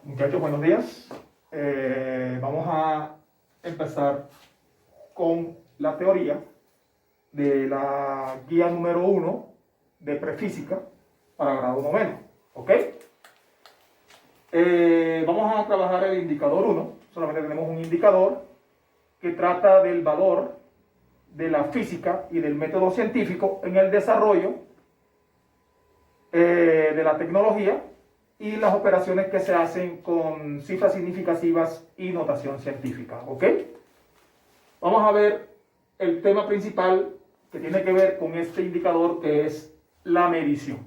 Muchachos, buenos días. Vamos a empezar con la teoría de la guía número 1 de prefísica para grado noveno. ¿Ok? Vamos a trabajar el indicador 1. Solamente tenemos un indicador que trata del valor de la física y del método científico en el desarrollo de la tecnología y las operaciones que se hacen con cifras significativas y notación científica. ¿Ok? Vamos a ver el tema principal que tiene que ver con este indicador, que es la medición.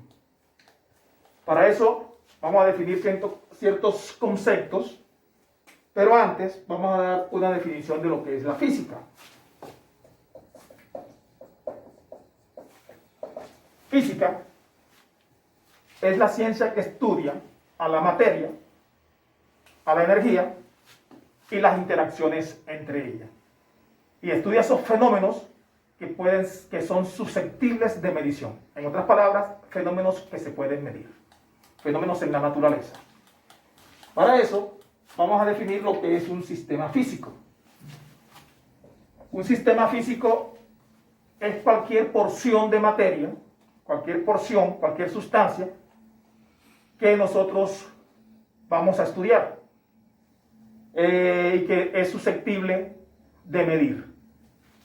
Para eso vamos a definir ciertos conceptos, pero antes vamos a dar una definición de lo que es la física. Física es la ciencia que estudia a la materia, a la energía y las interacciones entre ellas. Y estudia esos fenómenos que son susceptibles de medición. En otras palabras, fenómenos que se pueden medir. Fenómenos en la naturaleza. Para eso, vamos a definir lo que es un sistema físico. Un sistema físico es cualquier porción de materia, cualquier porción, cualquier sustancia que nosotros vamos a estudiar y que es susceptible de medir.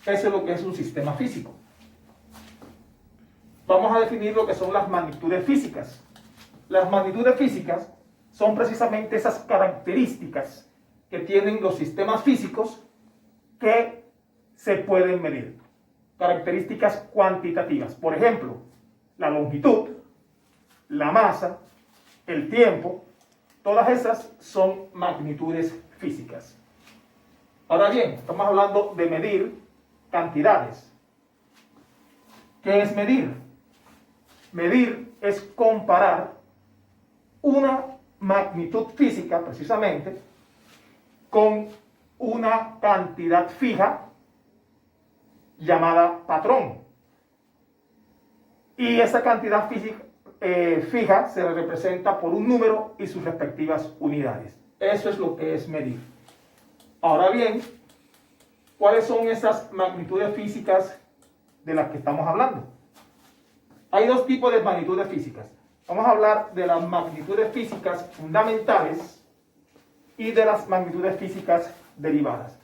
Eso es lo que es un sistema físico. Vamos a definir lo que son las magnitudes físicas. Las magnitudes físicas son precisamente esas características que tienen los sistemas físicos que se pueden medir. Características cuantitativas. Por ejemplo, la longitud, la masa, el tiempo, todas esas son magnitudes físicas. Ahora bien, estamos hablando de medir cantidades. ¿Qué es medir? Medir es comparar una magnitud física, precisamente, con una cantidad fija llamada patrón. Y esa cantidad fija se representa por un número y sus respectivas unidades. Eso es lo que es medir. Ahora bien, ¿cuáles son esas magnitudes físicas de las que estamos hablando? Hay dos tipos de magnitudes físicas. Vamos a hablar de las magnitudes físicas fundamentales y de las magnitudes físicas derivadas.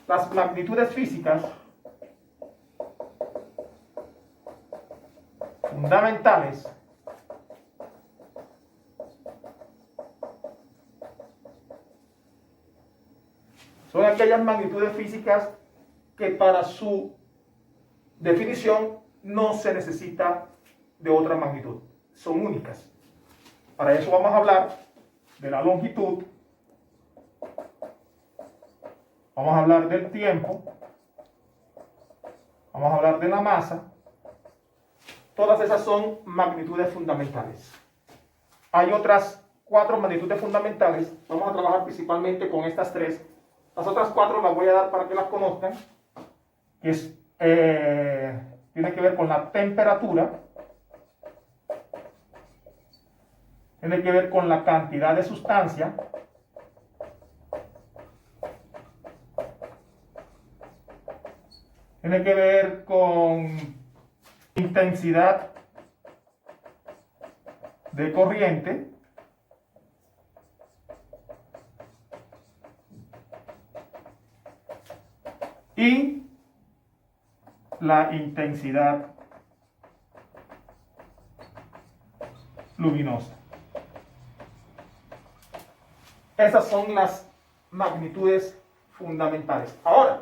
Las magnitudes físicas fundamentales son aquellas magnitudes físicas que para su definición no se necesita de otra magnitud. Son únicas. Para eso vamos a hablar de la longitud, vamos a hablar del tiempo, vamos a hablar de la masa. Todas esas son magnitudes fundamentales. Hay otras 4 magnitudes fundamentales. Vamos a trabajar principalmente con estas 3. Las otras 4 las voy a dar para que las conozcan. Tiene que ver con la temperatura, tiene que ver con la cantidad de sustancia, tiene que ver con intensidad de corriente, y la intensidad luminosa. Esas son las magnitudes fundamentales. Ahora,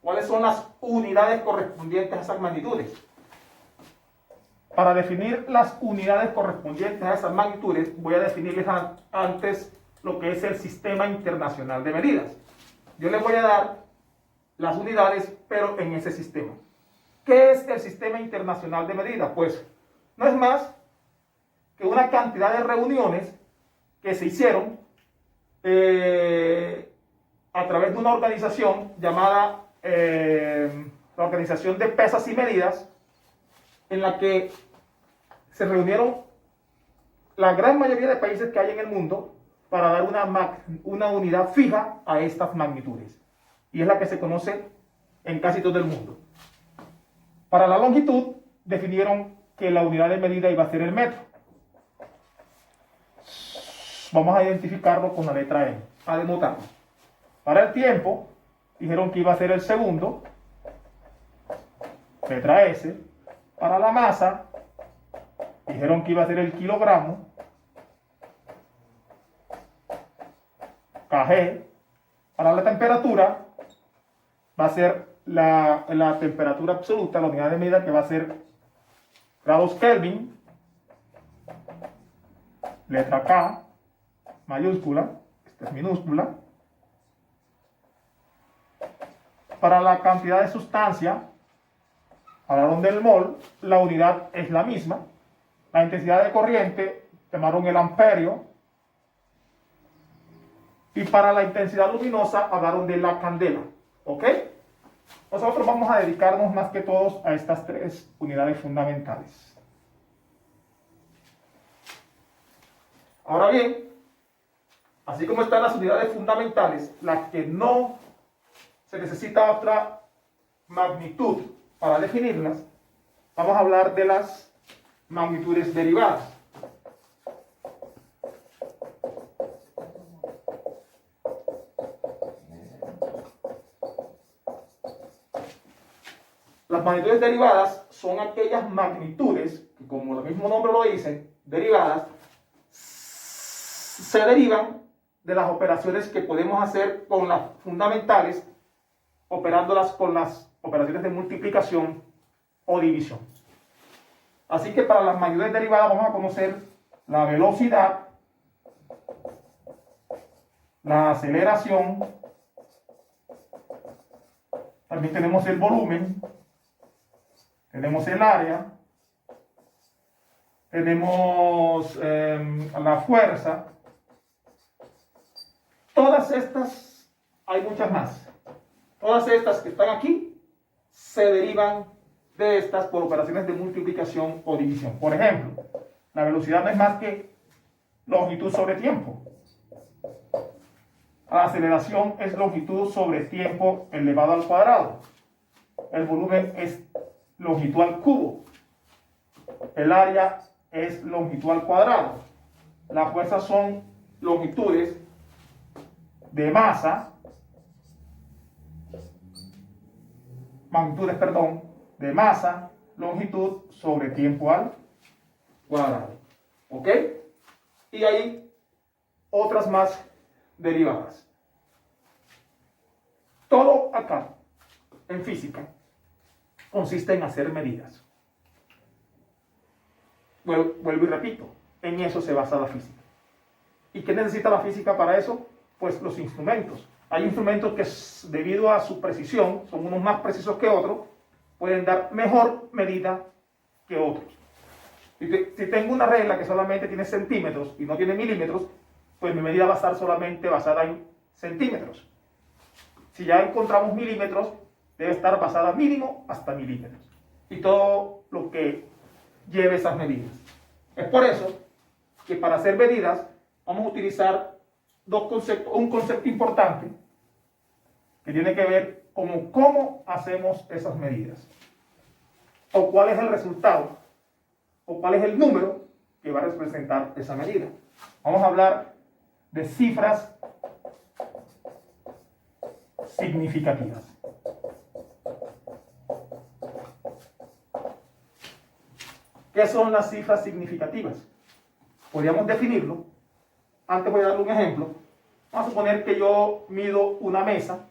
¿cuáles son las unidades correspondientes a esas magnitudes? Para definir las unidades correspondientes a esas magnitudes, voy a definirles antes lo que es el Sistema Internacional de Medidas. Yo les voy a dar las unidades, pero en ese sistema. ¿Qué es el Sistema Internacional de Medidas? Pues no es más que una cantidad de reuniones que se hicieron a través de una organización llamada la Organización de Pesas y Medidas, en la que se reunieron la gran mayoría de países que hay en el mundo para dar una unidad fija a estas magnitudes. Y es la que se conoce en casi todo el mundo. Para la longitud, definieron que la unidad de medida iba a ser el metro. Vamos a identificarlo con la letra M, a denotarlo. Para el tiempo, dijeron que iba a ser el segundo, letra S. Para la masa, dijeron que iba a ser el kilogramo, kg. Para la temperatura, va a ser la temperatura absoluta, la unidad de medida, que va a ser grados Kelvin, letra K, mayúscula, esta es minúscula. Para la cantidad de sustancia, hablaron del mol, la unidad es la misma. La intensidad de corriente, llamaron el amperio. Y para la intensidad luminosa, hablaron de la candela. ¿Ok? Nosotros vamos a dedicarnos más que todos a estas tres unidades fundamentales. Ahora bien, así como están las unidades fundamentales, las que no se necesita otra magnitud para definirlas, vamos a hablar de las magnitudes derivadas. Las magnitudes derivadas son aquellas magnitudes que, como el mismo nombre lo dice, derivadas, se derivan de las operaciones que podemos hacer con las fundamentales, operándolas con las operaciones de multiplicación o división. Así que para las magnitudes derivadas vamos a conocer la velocidad, la aceleración, también tenemos el volumen, tenemos el área, tenemos la fuerza. Todas estas, hay muchas más. Todas estas que están aquí se derivan de estas por operaciones de multiplicación o división. Por ejemplo, la velocidad no es más que longitud sobre tiempo. La aceleración es longitud sobre tiempo elevado al cuadrado. El volumen es longitud al cubo. El área es longitud al cuadrado. Las fuerzas son longitudes de masa, magnitudes, perdón, de masa, longitud sobre tiempo al cuadrado. ¿Ok? Y hay otras más derivadas. Todo acá, en física, consiste en hacer medidas. Vuelvo y repito, en eso se basa la física. ¿Y qué necesita la física para eso? Pues los instrumentos. Hay instrumentos que, debido a su precisión, son unos más precisos que otros, pueden dar mejor medida que otros. Si tengo una regla que solamente tiene centímetros y no tiene milímetros, pues mi medida va a estar solamente basada en centímetros. Si ya encontramos milímetros, debe estar basada mínimo hasta milímetros. Y todo lo que lleve esas medidas. Es por eso que para hacer medidas vamos a utilizar un concepto importante que tiene que ver con cómo hacemos esas medidas. O cuál es el resultado, o cuál es el número que va a representar esa medida. Vamos a hablar de cifras significativas. ¿Qué son las cifras significativas? Podríamos definirlo. Antes voy a darle un ejemplo. Vamos a suponer que yo mido una mesa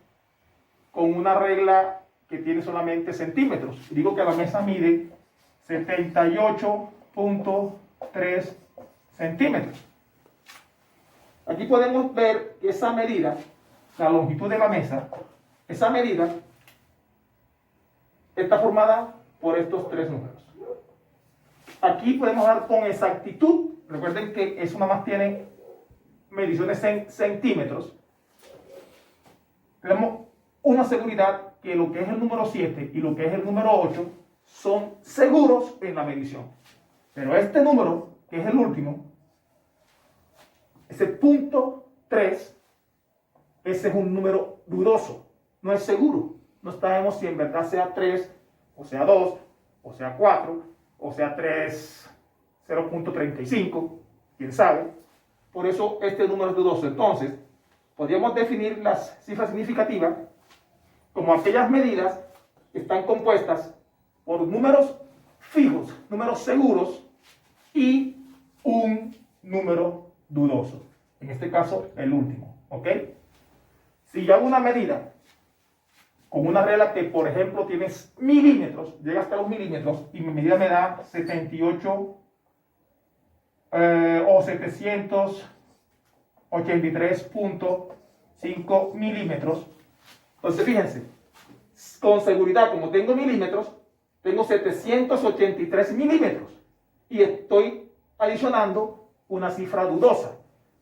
con una regla que tiene solamente centímetros. Digo que la mesa mide 78.3 centímetros. Aquí podemos ver que esa medida, la longitud de la mesa, esa medida está formada por estos tres números. Aquí podemos dar con exactitud, recuerden que eso nada más tiene mediciones en centímetros. Tenemos una seguridad que lo que es el número 7 y lo que es el número 8 son seguros en la medición. Pero este número, que es el último, Ese punto 3, ese es un número dudoso, no es seguro. No sabemos si en verdad sea 3, o sea 2, o sea 4, o sea 3, 0.35, quién sabe. Por eso este número es dudoso. Entonces, podríamos definir las cifras significativas como aquellas medidas que están compuestas por números fijos, números seguros y un número dudoso. En este caso, el último. ¿Ok? Si yo hago una medida con una regla que, por ejemplo, tienes milímetros, llega hasta los milímetros, y mi medida me da 78 o 783.5 milímetros. Entonces, fíjense, con seguridad, como tengo milímetros, tengo 783 milímetros y estoy adicionando una cifra dudosa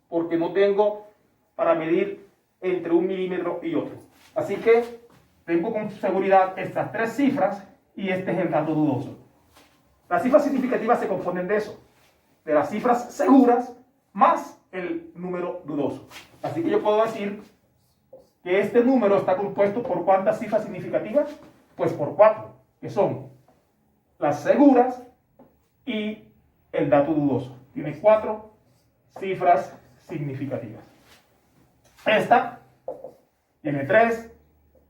porque no tengo para medir entre un milímetro y otro. Así que tengo con seguridad estas tres cifras y este es el dato dudoso. Las cifras significativas se componen de eso, de las cifras seguras más el número dudoso. Así que yo puedo decir que este número está compuesto por ¿cuántas cifras significativas? Pues por 4, que son las seguras y el dato dudoso. Tiene 4 cifras significativas. Esta tiene 3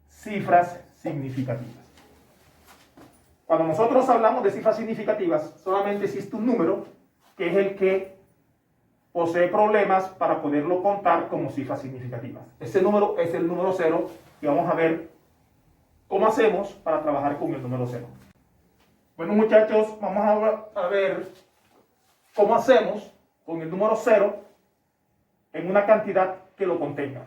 cifras significativas. Cuando nosotros hablamos de cifras significativas, solamente existe un número que es el que posee problemas para poderlo contar como cifras significativas. Ese número es el número 0 y vamos a ver cómo hacemos para trabajar con el número 0. Bueno, muchachos, vamos a ver cómo hacemos con el número 0 en una cantidad que lo contenga.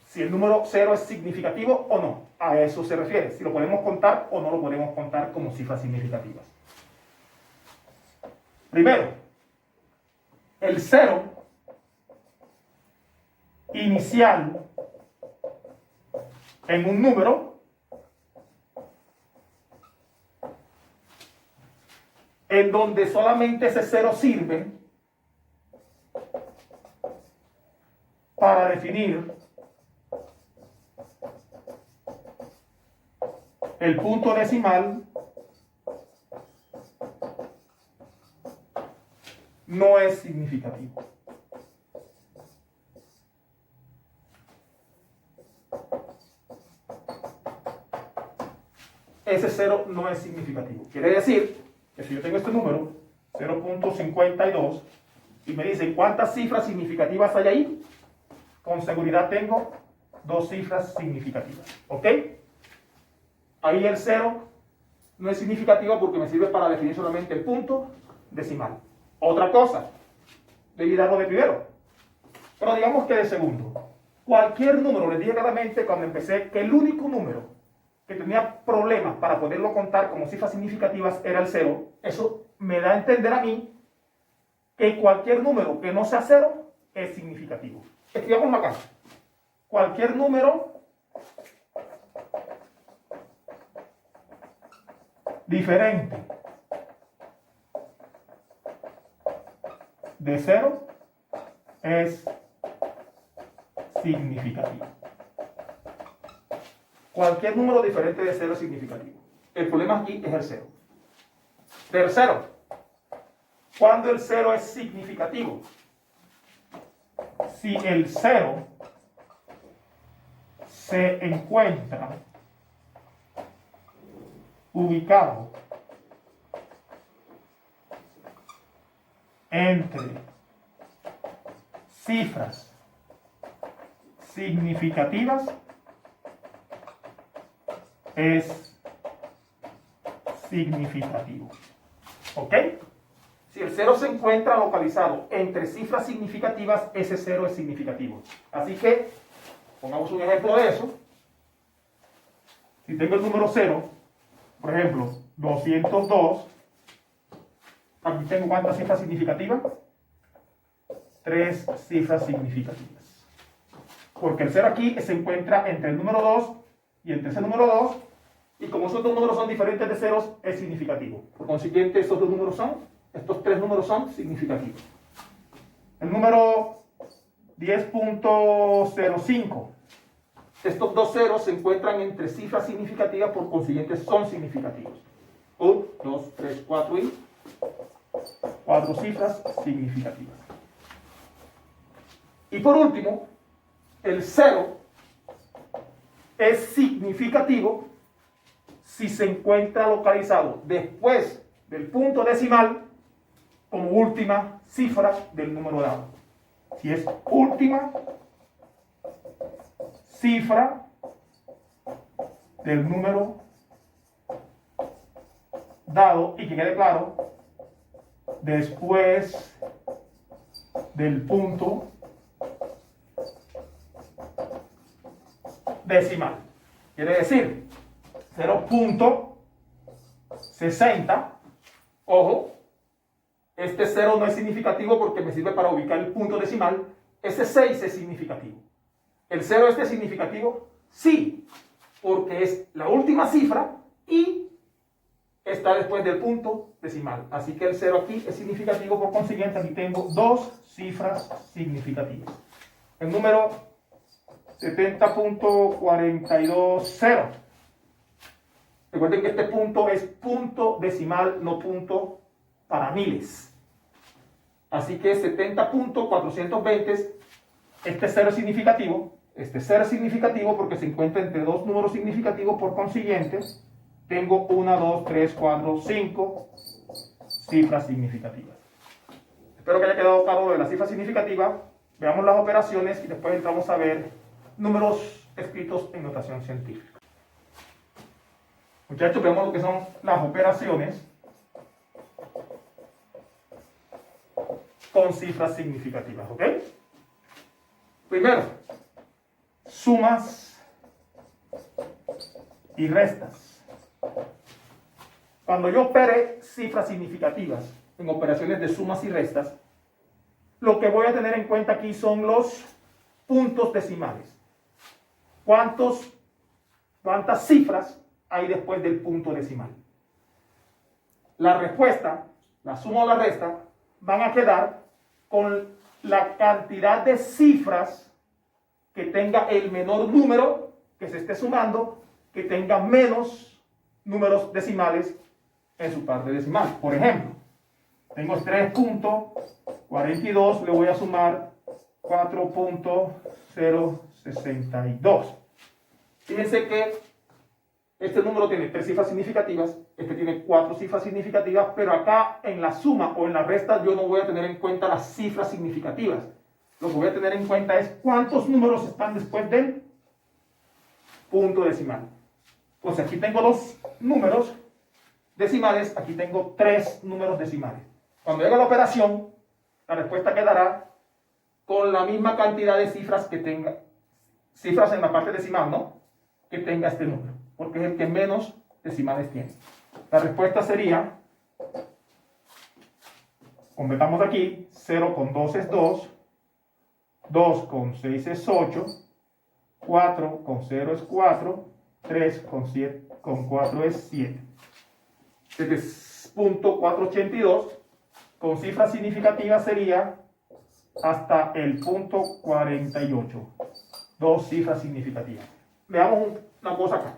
Si el número 0 es significativo o no. A eso se refiere. Si lo podemos contar o no lo podemos contar como cifras significativas. Primero, el 0 inicial en un número en donde solamente ese 0 sirve para definir el punto decimal, no es significativo. Ese 0 no es significativo. Quiere decir que si yo tengo este número, 0.52, y me dicen cuántas cifras significativas hay ahí, con seguridad tengo 2 cifras significativas. ¿Ok? Ahí el 0 no es significativo porque me sirve para definir solamente el punto decimal. Otra cosa, debí darlo de primero, pero digamos que de segundo. Cualquier número, les dije claramente cuando empecé que el único número que tenía problemas para poderlo contar como cifras significativas era el 0. Eso me da a entender a mí que cualquier número que no sea 0 es significativo. Escribamos acá. Cualquier número diferente de 0 es significativo. Cualquier número diferente de 0 es significativo. El problema aquí es el 0. Tercero, ¿cuándo el 0 es significativo? Si el 0 se encuentra ubicado entre cifras significativas, es significativo. ¿Ok? Si el 0 se encuentra localizado entre cifras significativas, ese 0 es significativo. Así que, pongamos un ejemplo de eso. Si tengo el número 0, por ejemplo, 202, aquí tengo ¿cuántas cifras significativas? 3 cifras significativas. Porque el 0 aquí se encuentra entre el número 2 y entre ese número 2, y como esos dos números son diferentes de ceros, es significativo. Por consiguiente, estos 3 números son significativos. El número 10.05. Estos dos ceros se encuentran entre cifras significativas, por consiguiente son significativos. 1, 2, 3, 4 y 4 cifras significativas. Y por último, el 0 es significativo si se encuentra localizado después del punto decimal como última cifra del número dado. Si es última cifra del número dado, y que quede claro, después del punto decimal. Quiere decir 0.60. Ojo, este 0 no es significativo porque me sirve para ubicar el punto decimal. Ese 6 es significativo. ¿El 0 es significativo? Sí, porque es la última cifra y está después del punto decimal. Así que el 0 aquí es significativo, por consiguiente aquí tengo dos cifras significativas. El número 70.420. Recuerden que este punto es punto decimal, no punto para miles. Así que 70.420, este 0 es significativo. Este 0 es significativo porque se encuentra entre dos números significativos, por consiguiente tengo 1, 2, 3, 4, 5 cifras significativas. Espero que haya quedado claro de la cifra significativa. Veamos las operaciones y después entramos a ver números escritos en notación científica. Muchachos, vemos lo que son las operaciones con cifras significativas, ¿ok? Primero, sumas y restas. Cuando yo opere cifras significativas en operaciones de sumas y restas, lo que voy a tener en cuenta aquí son los puntos decimales. ¿Cuántas cifras hay después del punto decimal? La respuesta, la suma o la resta, van a quedar con la cantidad de cifras que tenga el menor número que se esté sumando, que tenga menos números decimales en su parte decimal. Por ejemplo, tengo 3.42, le voy a sumar 4.062. Fíjense que este número tiene 3 cifras significativas, este tiene 4 cifras significativas, pero acá en la suma o en la resta yo no voy a tener en cuenta las cifras significativas. Lo que voy a tener en cuenta es cuántos números están después del punto decimal. Pues aquí tengo los números decimales, aquí tengo 3 números decimales. Cuando llegue a la operación, la respuesta quedará con la misma cantidad de cifras que tenga, cifras en la parte decimal, ¿no? Que tenga este número, porque es el que menos decimales tiene. La respuesta sería, completamos aquí, 0 con 2 es 2, 2 con 6 es 8, 4 con 0 es 4, 3 con 4 es 7. 7.482 con cifras significativas sería hasta el punto 48. Dos cifras significativas. Veamos una cosa acá.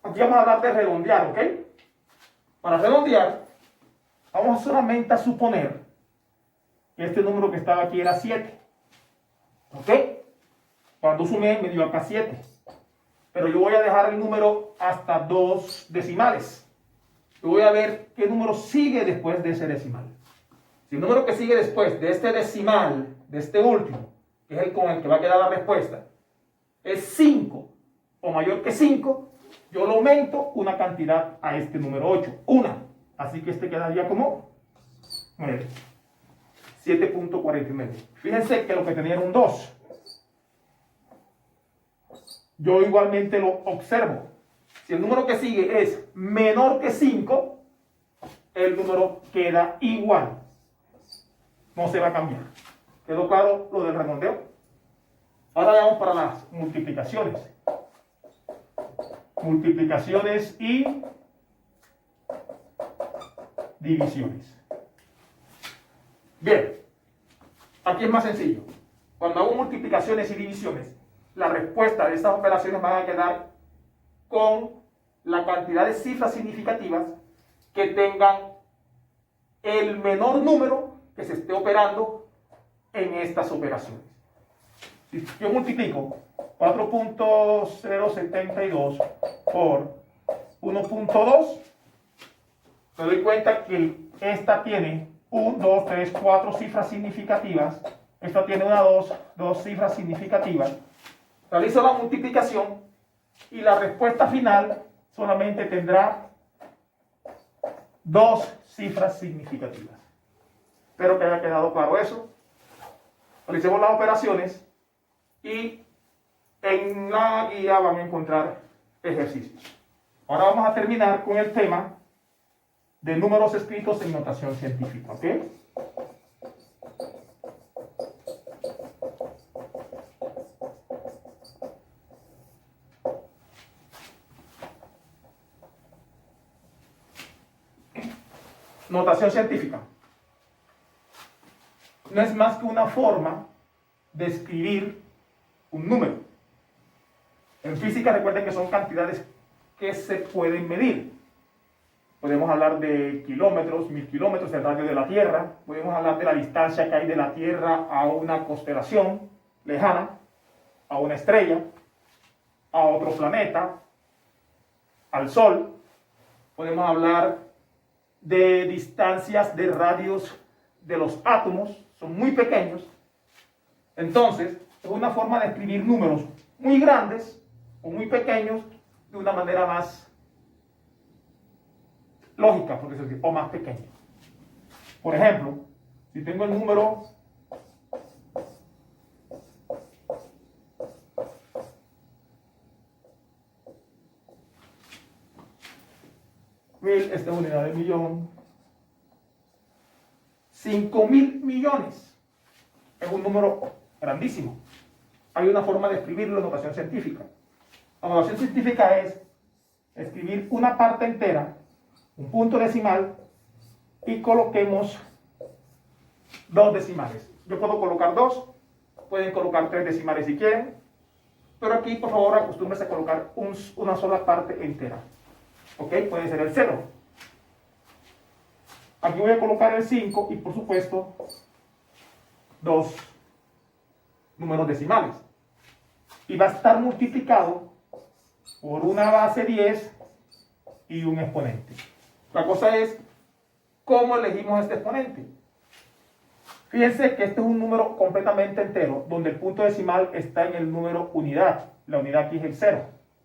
Aquí vamos a hablar de redondear, ¿ok? Para redondear, vamos solamente a suponer que este número que estaba aquí era 7. ¿Ok? Cuando sumé me dio acá 7. Pero yo voy a dejar el número hasta 2 decimales. Yo voy a ver qué número sigue después de ese decimal. Si el número que sigue después de este decimal, de este último, que es el con el que va a quedar la respuesta, es 5 o mayor que 5, yo lo aumento una cantidad a este número 8, una. Así que este quedaría como 9. 7.49. Fíjense que lo que tenía era un 2. Yo igualmente lo observo. Si el número que sigue es menor que 5, el número queda igual. No se va a cambiar. ¿Quedó claro lo del redondeo? Ahora vamos para las multiplicaciones. Multiplicaciones y divisiones. Bien. Aquí es más sencillo. Cuando hago multiplicaciones y divisiones, la respuesta de estas operaciones van a quedar con la cantidad de cifras significativas que tengan el menor número que se esté operando en estas operaciones. Si yo multiplico 4.072 por 1.2, me doy cuenta que esta tiene 1, 2, 3, 4 cifras significativas. Esta tiene una, dos cifras significativas. Realizo la multiplicación y la respuesta final solamente tendrá 2 cifras significativas. Espero que haya quedado claro eso. Realicemos las operaciones y en la guía van a encontrar ejercicios. Ahora vamos a terminar con el tema de números escritos en notación científica, ¿ok? Notación científica no es más que una forma de escribir un número. En física recuerden que son cantidades que se pueden medir. Podemos hablar de kilómetros, 1000 kilómetros, el radio de la Tierra. Podemos hablar de la distancia que hay de la Tierra a una constelación lejana, a una estrella, a otro planeta, al Sol. Podemos hablar de distancias de radios de los átomos, son muy pequeños. Entonces, es una forma de escribir números muy grandes o muy pequeños de una manera más lógica, por decirlo así, o más pequeña. Por ejemplo, si tengo el número 1000, esta es unidad de millón, 5000 millones, es un número grandísimo. Hay una forma de escribirlo en notación científica. La notación científica es escribir una parte entera, un punto decimal, y coloquemos 2 decimales. Yo puedo colocar 2, pueden colocar 3 decimales si quieren, pero aquí por favor acostúmbrense a colocar una sola parte entera. ¿Ok? Puede ser el 0. Aquí voy a colocar el 5 y por supuesto 2 números decimales. Y va a estar multiplicado por una base 10 y un exponente. La cosa es, ¿cómo elegimos este exponente? Fíjense que este es un número completamente entero, donde el punto decimal está en el número unidad. La unidad aquí es el 0.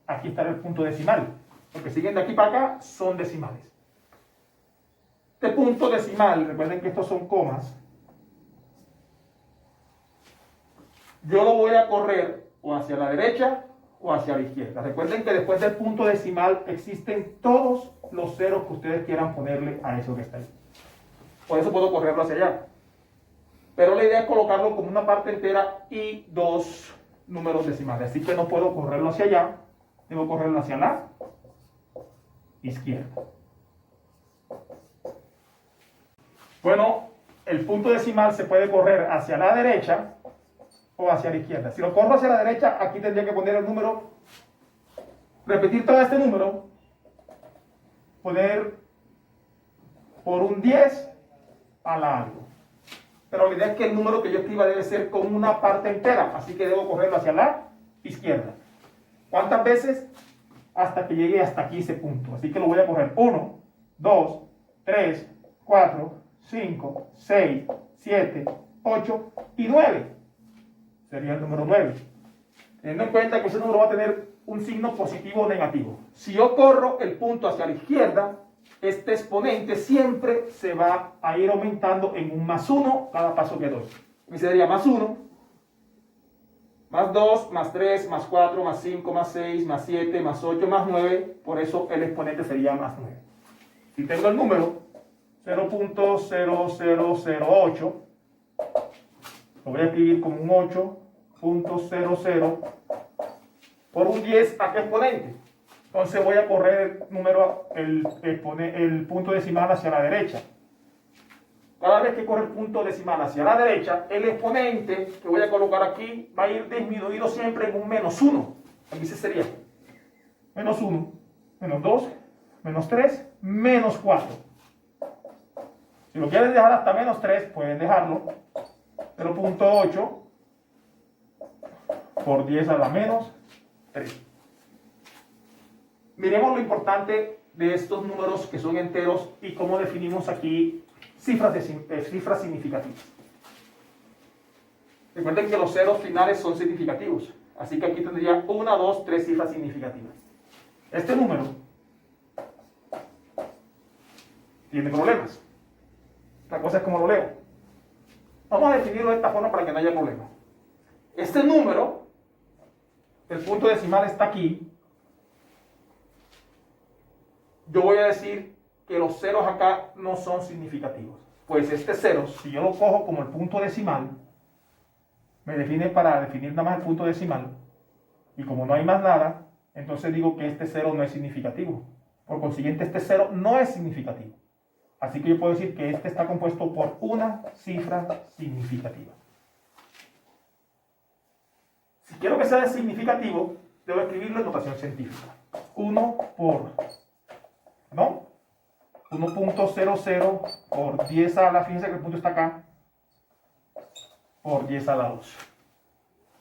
Aquí está el punto decimal. Los que siguen de aquí para acá son decimales. Este punto decimal, recuerden que estos son comas, yo lo voy a correr o hacia la derecha o hacia la izquierda. Recuerden que después del punto decimal existen todos los ceros que ustedes quieran ponerle a eso que está ahí. Por eso puedo correrlo hacia allá. Pero la idea es colocarlo como una parte entera y 2 números decimales. Así que no puedo correrlo hacia allá, debo correrlo hacia la izquierda. Bueno, el punto decimal se puede correr hacia la derecha o hacia la izquierda. Si lo corro hacia la derecha, aquí tendría que poner el número, repetir todo este número, poner por un 10 a la algo. Pero la idea es que el número que yo escriba debe ser con una parte entera, así que debo correrlo hacia la izquierda. ¿Cuántas veces? Hasta que llegue hasta aquí ese punto. Así que lo voy a correr 1, 2, 3, 4, 5, 6, 7, 8 y 9. Sería el número 9. Teniendo en cuenta que ese número va a tener un signo positivo o negativo. Si yo corro el punto hacia la izquierda, este exponente siempre se va a ir aumentando en un más 1 cada paso que doy. Y sería más 1, más 2, más 3, más 4, más 5, más 6, más 7, más 8, más 9. Por eso el exponente sería más 9. Si tengo el número 0.0008, lo voy a escribir como un 8.00 por un 10 a qué exponente. Entonces voy a correr el punto decimal hacia la derecha. cada vez que corre el punto decimal hacia la derecha, el exponente que voy a colocar aquí va a ir disminuido siempre en un -1. Aquí se sería -1, -2, -3, -4. Si lo quieren dejar hasta -3, pueden dejarlo. 0.8 por 10 a la -3. Miremos lo importante de estos números que son enteros y cómo definimos aquí cifras significativas. Recuerden que los ceros finales son significativos, así que aquí tendría 1, 2, 3 cifras significativas. Este número tiene problemas. La cosa es cómo lo leo. Vamos a definirlo de esta forma para que no haya problema. Este número, el punto decimal está aquí. Yo voy a decir que los ceros acá no son significativos. Pues este 0, si yo lo cojo como el punto decimal, me define para definir nada más el punto decimal. Y como no hay más nada, entonces digo que este 0 no es significativo. Por consiguiente, este 0 no es significativo. Así que yo puedo decir que este está compuesto por una cifra significativa. Si quiero que sea significativo, debo escribirlo en notación científica. 1 por, ¿no? 1.00 por 10 a la, fíjense que el punto está acá, por 10 a la 2.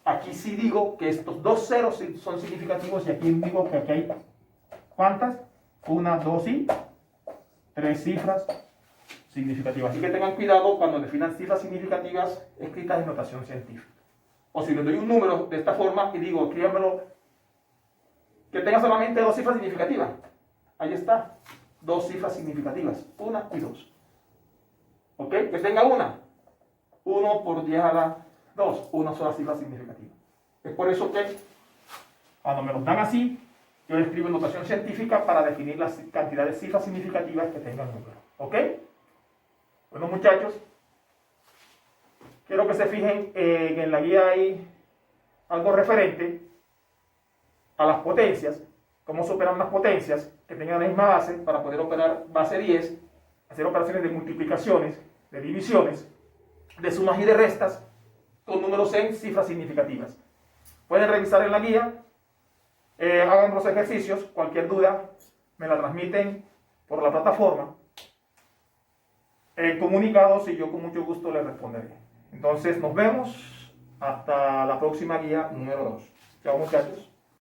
Aquí sí digo que estos dos ceros son significativos y aquí digo que aquí hay, ¿cuántas? 1, 2 y 3 cifras significativas. Así que tengan cuidado cuando definan cifras significativas escritas en notación científica. O si les doy un número de esta forma y digo, escríbanmelo, que tenga solamente dos cifras significativas. Ahí está, dos cifras significativas, 1 y 2. ¿Ok? Que tenga una. 1 por 10 a la 2, una sola cifra significativa. Es por eso que cuando me los dan así, yo escribo en notación científica para definir la cantidad de cifras significativas que tenga el número. ¿Ok? Bueno, muchachos, quiero que se fijen que en la guía hay algo referente a las potencias, cómo se operan las potencias que tengan la misma base para poder operar base 10, hacer operaciones de multiplicaciones, de divisiones, de sumas y de restas con números en cifras significativas. Pueden revisar en la guía, hagan los ejercicios, cualquier duda me la transmiten por la plataforma, comunicados y yo con mucho gusto les responderé. Entonces nos vemos hasta la próxima guía número 2. Chao muchachos.